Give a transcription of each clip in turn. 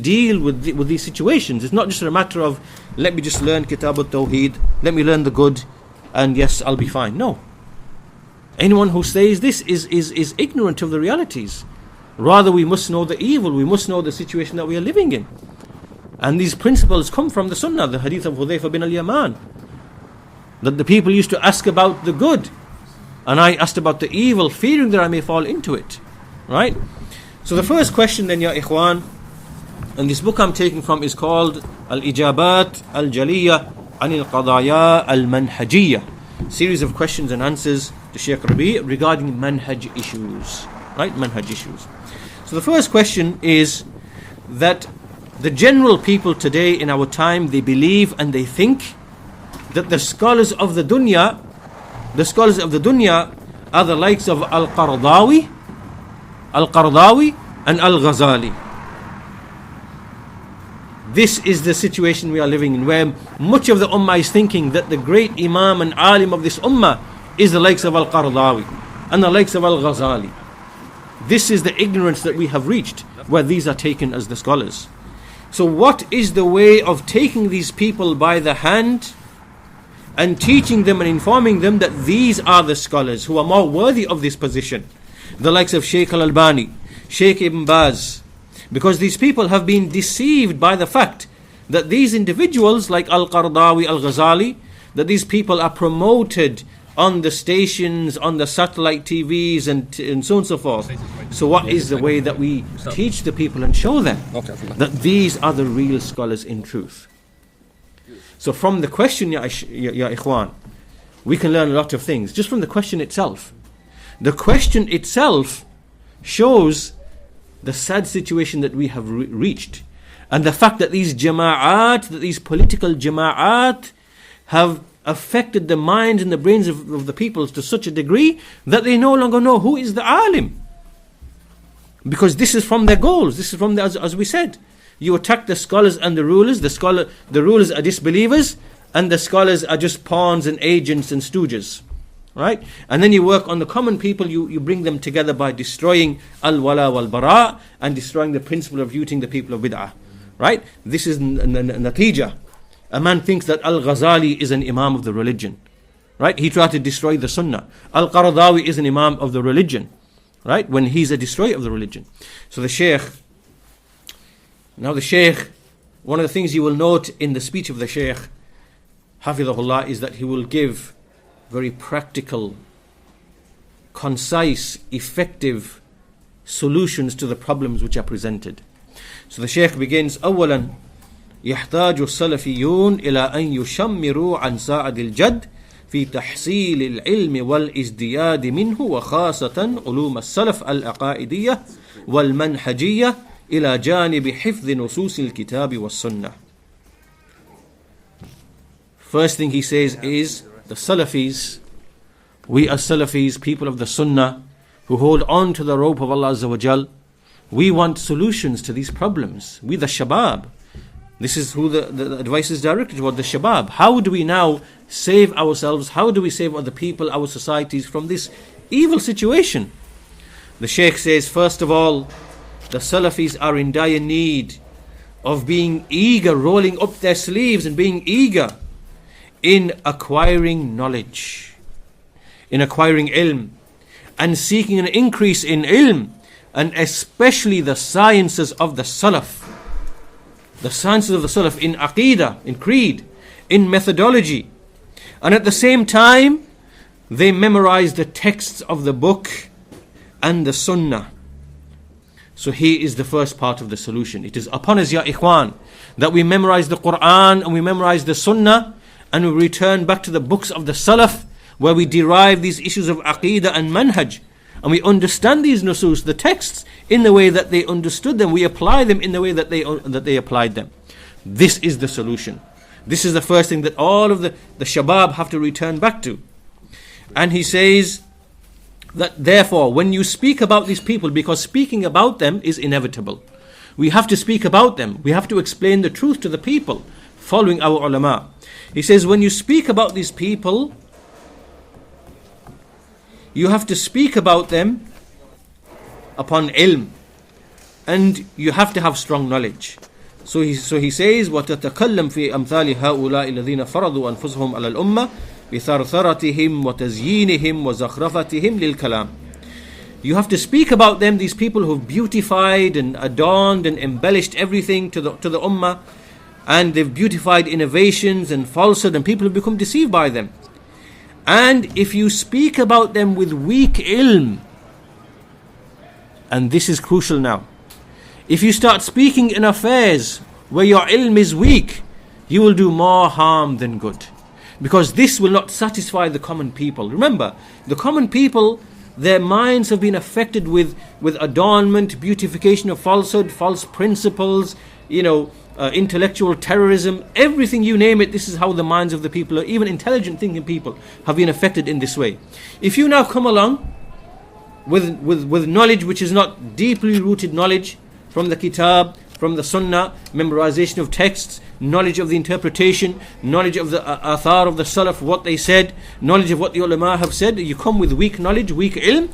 deal with these situations. It's not just a matter of, let me just learn Kitab al-Tawheed, let me learn the good, and yes, I'll be fine. No. Anyone who says this is ignorant of the realities. Rather, we must know the evil, we must know the situation that we are living in. And these principles come from the Sunnah, the hadith of Hudayfa bin al-Yaman, that the people used to ask about the good, and I asked about the evil, fearing that I may fall into it. Right? So the first question then, ya ikhwan, and this book I'm taking from is called Al-Ijabat Al-Jaliyah Anil Qadaya Al-Manhajiyah, series of questions and answers to Shaykh Rabi regarding manhaj issues. Right? Manhaj issues. So the first question is that the general people today in our time, they believe and they think that the scholars of the dunya are the likes of Al-Qaradawi and Al-Ghazali. This is the situation we are living in, where much of the ummah is thinking that the great imam and alim of this ummah is the likes of Al-Qaradawi and the likes of Al-Ghazali. This is the ignorance that we have reached, where these are taken as the scholars. So what is the way of taking these people by the hand and teaching them and informing them that these are the scholars who are more worthy of this position? The likes of Shaykh Al-Albani, Shaykh Ibn Baz, because these people have been deceived by the fact that these individuals like Al-Qaradawi, Al-Ghazali, that these people are promoted on the stations, on the satellite TVs and so on and so forth. So what is the way that we teach the people and show them that these are the real scholars in truth? So from the question, ya ikhwan, we can learn a lot of things just from the question itself. The question itself shows the sad situation that we have reached, and the fact that these jama'at, that these political jama'at have affected the minds and the brains of the people to such a degree that they no longer know who is the alim. Because this is from their goals, this is from as we said, you attack the scholars and the rulers. The rulers are disbelievers, and the scholars are just pawns and agents and stooges. Right? And then you work on the common people, you bring them together by destroying al-wala wal-bara and destroying the principle of uting the people of bid'ah. Right? This is natija. A man thinks that Al-Ghazali is an imam of the religion. Right? He tried to destroy the sunnah. Al-Qaradawi is an imam of the religion. Right? When he's a destroyer of the religion. So the Shaykh, one of the things you will note in the speech of the Shaykh, Hafidhahullah, is that he will give very practical, concise, effective solutions to the problems which are presented. So the Shaykh begins, أولا يحتاج السلفيون إلى أن يشمروا عن ساعد الجد في تحصيل العلم والازدياد منه وخاصة علوم السلف العقائدية والمنهجية إلى جانب حفظ نصوص الكتاب والسنة. First thing he says is, the Salafis, we as Salafis, people of the Sunnah, who hold on to the rope of Allah Azza wa Jal, we want solutions to these problems. We the Shabab. This is who the advice is directed toward, the Shabab. How do we now save ourselves? How do we save other people, our societies from this evil situation? The Shaykh says, first of all, the Salafis are in dire need of being eager, rolling up their sleeves and being eager in acquiring knowledge, in acquiring ilm, and seeking an increase in ilm, and especially the sciences of the Salaf. The sciences of the Salaf in Aqidah, in Creed, in methodology. And at the same time, they memorize the texts of the book and the Sunnah. So here is the first part of the solution. It is upon us, ya ikhwan, that we memorize the Quran and we memorize the Sunnah, and we return back to the books of the Salaf, where we derive these issues of Aqidah and Manhaj, and we understand these nusus, the texts, in the way that they understood them. We apply them in the way that they applied them. This is the solution. This is the first thing that all of the Shabab have to return back to. And he says that therefore, when you speak about these people, because speaking about them is inevitable, we have to speak about them. We have to explain the truth to the people, following our ulama. He says, when you speak about these people, you have to speak about them upon ilm, and you have to have strong knowledge. So he says, وَتَتَكَلَّمْ فِي أَمْثَالِ هَؤُلَاءِ الَّذِينَ فَرَضُوا أَنفُسَهُمْ عَلَى الْأُمَّةِ بِثَرْثَرَتِهِمْ وَتَزْيِينِهِمْ وَزَخْرَفَتِهِمْ لِلْكَلَامِ. You have to speak about them, these people who've beautified and adorned and embellished everything to the ummah, and they've beautified innovations and falsehood, and people have become deceived by them. And if you speak about them with weak ilm, and this is crucial now, if you start speaking in affairs where your ilm is weak, you will do more harm than good, because this will not satisfy the common people. Remember, the common people, their minds have been affected with adornment, beautification of falsehood, false principles, intellectual terrorism, everything, you name it. This is how the minds of the people, or even intelligent thinking people, have been affected in this way. If you now come along with knowledge which is not deeply rooted knowledge from the kitab, from the sunnah, memorization of texts, knowledge of the interpretation, knowledge of the athar of the salaf, what they said, knowledge of what the ulama have said, you come with weak knowledge, weak ilm,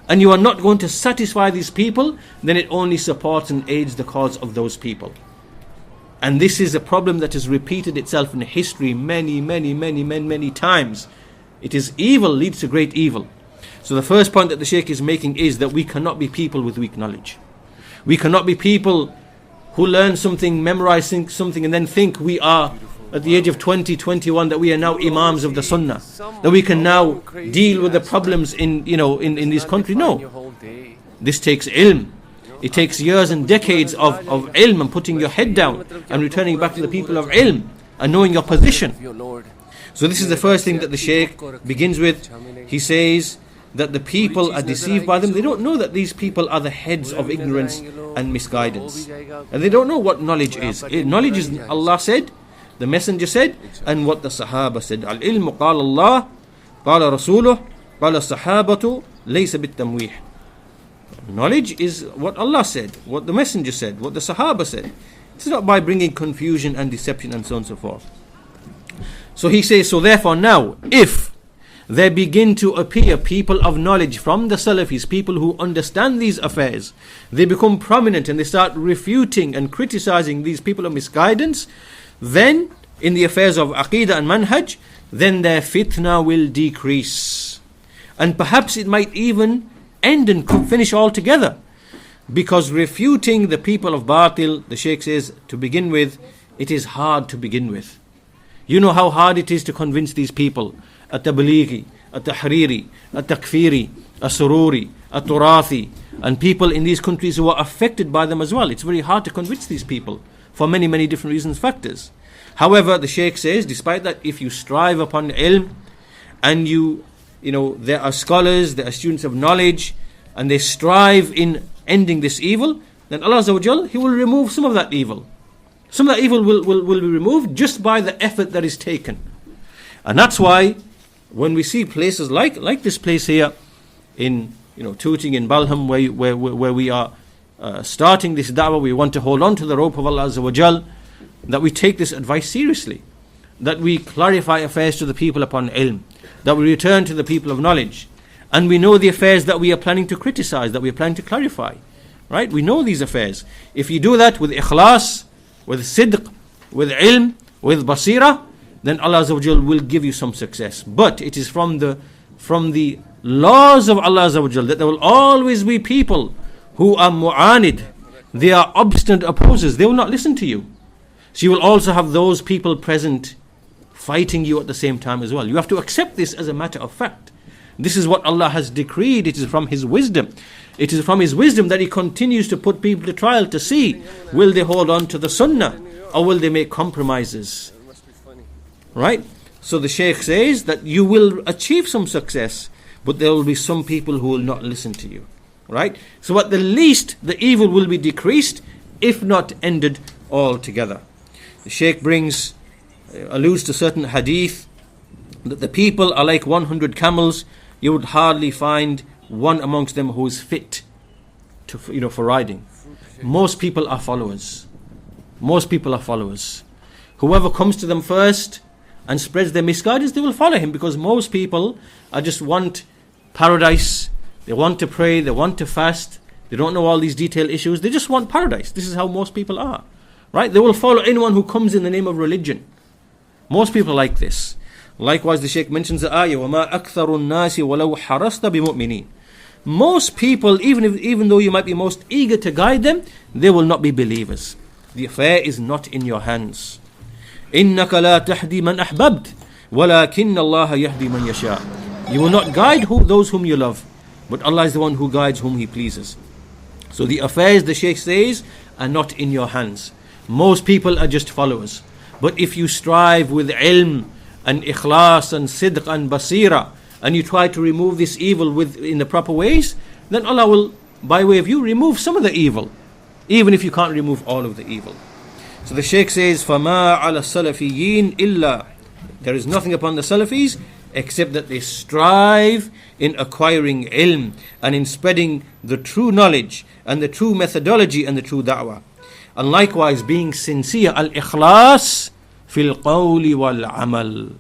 and you are not going to satisfy these people, then it only supports and aids the cause of those people. And this is a problem that has repeated itself in history many times. It is evil, leads to great evil. So the first point that the Shaykh is making is that we cannot be people with weak knowledge. We cannot be people who learn something, memorize something, and then think we are, at the age of 20, 21, that we are now imams of the sunnah, that we can now deal with the problems in this country. No. This takes ilm. It takes years and decades of ilm, and putting your head down and returning back to the people of ilm and knowing your position. So this is the first thing that the Shaykh begins with. He says that the people are deceived by them. They don't know that these people are the heads of ignorance and misguidance, and they don't know what knowledge is. Knowledge is, Allah said, the Messenger said, and what the Sahaba said. Al-ilmu qala Allah, qala Rasuluh, qala Sahabatu, laysa bit-tamwih. Knowledge is what Allah said, what the Messenger said, what the Sahaba said. It's not by bringing confusion and deception and so on and so forth. So he says, so therefore now, if there begin to appear people of knowledge from the Salafis, people who understand these affairs, they become prominent and they start refuting and criticizing these people of misguidance, then in the affairs of Aqidah and Manhaj, then their fitna will decrease. And perhaps it might even end and finish altogether. Because refuting the people of Batil, the Shaykh says, to begin with, it is hard to begin with. You know how hard it is to convince these people, at-Tablighi, at-Tahriri, at-Takfiri, at-Sururi, at-Turathi, and people in these countries who are affected by them as well. It's very hard to convince these people for many different reasons, factors. However, the Shaykh says, despite that, if you strive upon ilm, and there are scholars, there are students of knowledge, and they strive in ending this evil, then Allah Azza wa Jal, He will remove some of that evil. Some of that evil will be removed just by the effort that is taken. And that's why when we see places like this place here in Tooting in Balham, where we are starting this da'wah, we want to hold on to the rope of Allah Azza wa Jal, that we take this advice seriously, that we clarify affairs to the people upon ilm, that we return to the people of knowledge, and we know the affairs that we are planning to criticize, that we are planning to clarify. Right? We know these affairs. If you do that with ikhlas, with sidq, with ilm, with basira, then Allah Azza wa Jal will give you some success. But it is from the laws of Allah Azza wa Jal that there will always be people who are mu'anid. They are obstinate opposers. They will not listen to you. So you will also have those people present fighting you at the same time as well. You have to accept this as a matter of fact. This is what Allah has decreed. It is from His wisdom. It is from His wisdom that He continues to put people to trial to see, will they hold on to the sunnah or will they make compromises? Right? So the Shaykh says that you will achieve some success, but there will be some people who will not listen to you. Right? So at the least, the evil will be decreased, if not ended altogether. The Shaykh alludes to certain hadith, that the people are like 100 camels. You would hardly find one amongst them who is fit for riding. Most people are followers. Whoever comes to them first and spreads their misguidance, they will follow him, because most people just want paradise. They want to pray, they want to fast, they don't know all these detailed issues, they just want paradise. This is how most people are. Right? They will follow anyone who comes in the name of religion. Most people like this. Likewise, the Shaykh mentions the ayah, وَمَا أَكْثَرُ النَّاسِ وَلَوْ حَرَصْتَ بِمُؤْمِنِينَ. Most people, even though you might be most eager to guide them, they will not be believers. The affair is not in your hands. إِنَّكَ لَا تَهْدِي مَنْ أَحْبَبْتَ وَلَكِنَّ اللَّهَ يَهْدِي مَنْ يَشَاءُ. You will not guide those whom you love, but Allah is the one who guides whom He pleases. So the affairs, the Shaykh says, are not in your hands. Most people are just followers. But if you strive with ilm and ikhlas and sidq and basira, and you try to remove this evil in the proper ways, then Allah will, by way of you, remove some of the evil, even if you can't remove all of the evil. So the Shaykh says, فَمَا عَلَى السَّلَفِيِّينَ إِلَّا. There is nothing upon the Salafis except that they strive in acquiring ilm and in spreading the true knowledge and the true methodology and the true da'wah. And likewise being sincere, al-ikhlas fil qawli wal amal.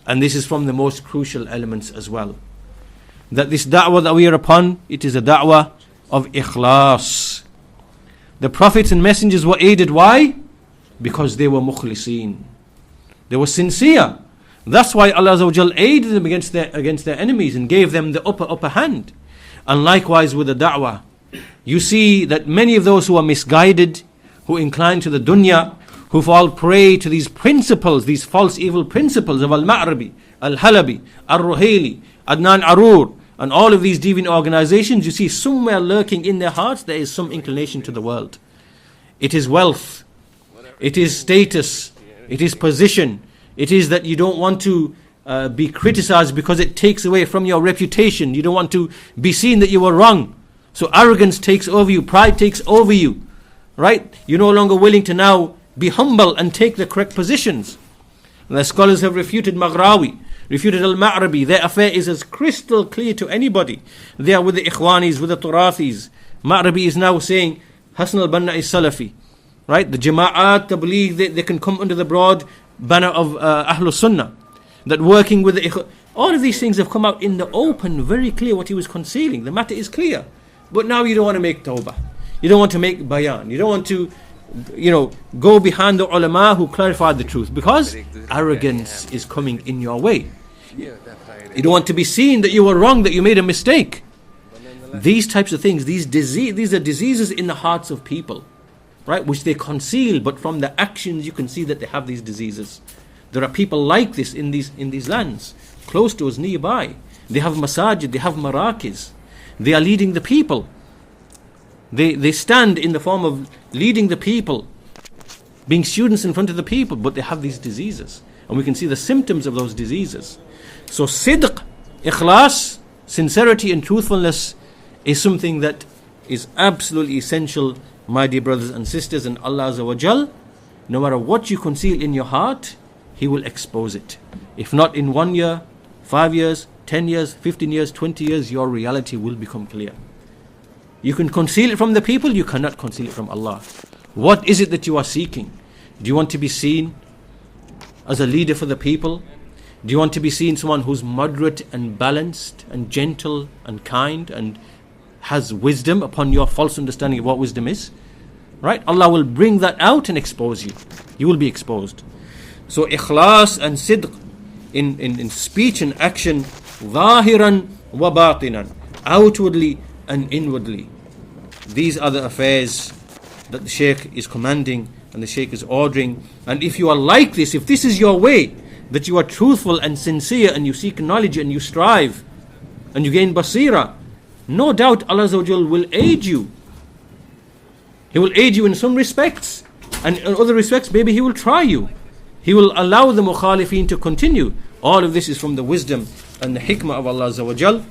And this is from the most crucial elements as well. That this da'wah that we are upon, it is a da'wah of ikhlas. The prophets and messengers were aided. Why? Because they were mukhlisin. They were sincere. That's why Allah Azza wa Jal aided them against their enemies and gave them the upper hand. And likewise with the da'wah. You see that many of those who are misguided, who incline to the dunya, who fall prey to these principles, these false evil principles of Al-Ma'rabi, Al-Halabi, Al-Ruhaili, Adnan Arur, and all of these deviant organizations, you see somewhere lurking in their hearts there is some inclination to the world. It is wealth, it is status, it is position, it is that you don't want to be criticized because it takes away from your reputation. You don't want to be seen that you were wrong. So arrogance takes over you, pride takes over you, right? You're no longer willing to now be humble and take the correct positions. And the scholars have refuted Maghrawi, refuted Al-Ma'rabi. Their affair is as crystal clear to anybody. They are with the Ikhwanis, with the Turathis. Ma'rabi is now saying Hasan al-Banna is Salafi, right? The Jama'at, Tabligh, they can come under the broad banner of Ahlul Sunnah. That working with the all of these things have come out in the open, very clear what he was concealing. The matter is clear. But now you don't want to make tawbah. You don't want to make bayan. You don't want to, go behind the ulama who clarified the truth, because arrogance is coming in your way. You don't want to be seen that you were wrong, that you made a mistake. These types of things, these are diseases in the hearts of people, right? Which they conceal, but from the actions you can see that they have these diseases. There are people like this in these lands, close to us, nearby. They have masajid, they have marakis. They are leading the people. They stand in the form of leading the people, being students in front of the people, but they have these diseases. And we can see the symptoms of those diseases. So sidq, ikhlas, sincerity and truthfulness is something that is absolutely essential, my dear brothers and sisters. And Allah Azza wa Jal, no matter what you conceal in your heart, He will expose it. If not in 1 year, 5 years, 10 years, 15 years, 20 years, your reality will become clear. You can conceal it from the people, you cannot conceal it from Allah. What is it that you are seeking? Do you want to be seen as a leader for the people? Do you want to be seen someone who's moderate and balanced and gentle and kind and has wisdom upon your false understanding of what wisdom is? Right? Allah will bring that out and expose you. You will be exposed. So ikhlas and sidq in speech and action, zahiran wa batinan, outwardly and inwardly. These are the affairs that the Shaykh is commanding and the Shaykh is ordering. And if you are like this, if this is your way, that you are truthful and sincere and you seek knowledge and you strive and you gain basira, no doubt Allah Azza wa Jal will aid you. He will aid you in some respects, and in other respects maybe He will try you. He will allow the mukhalifin to continue. All of this is from the wisdom and the hikmah of Allah Azza wa Jal.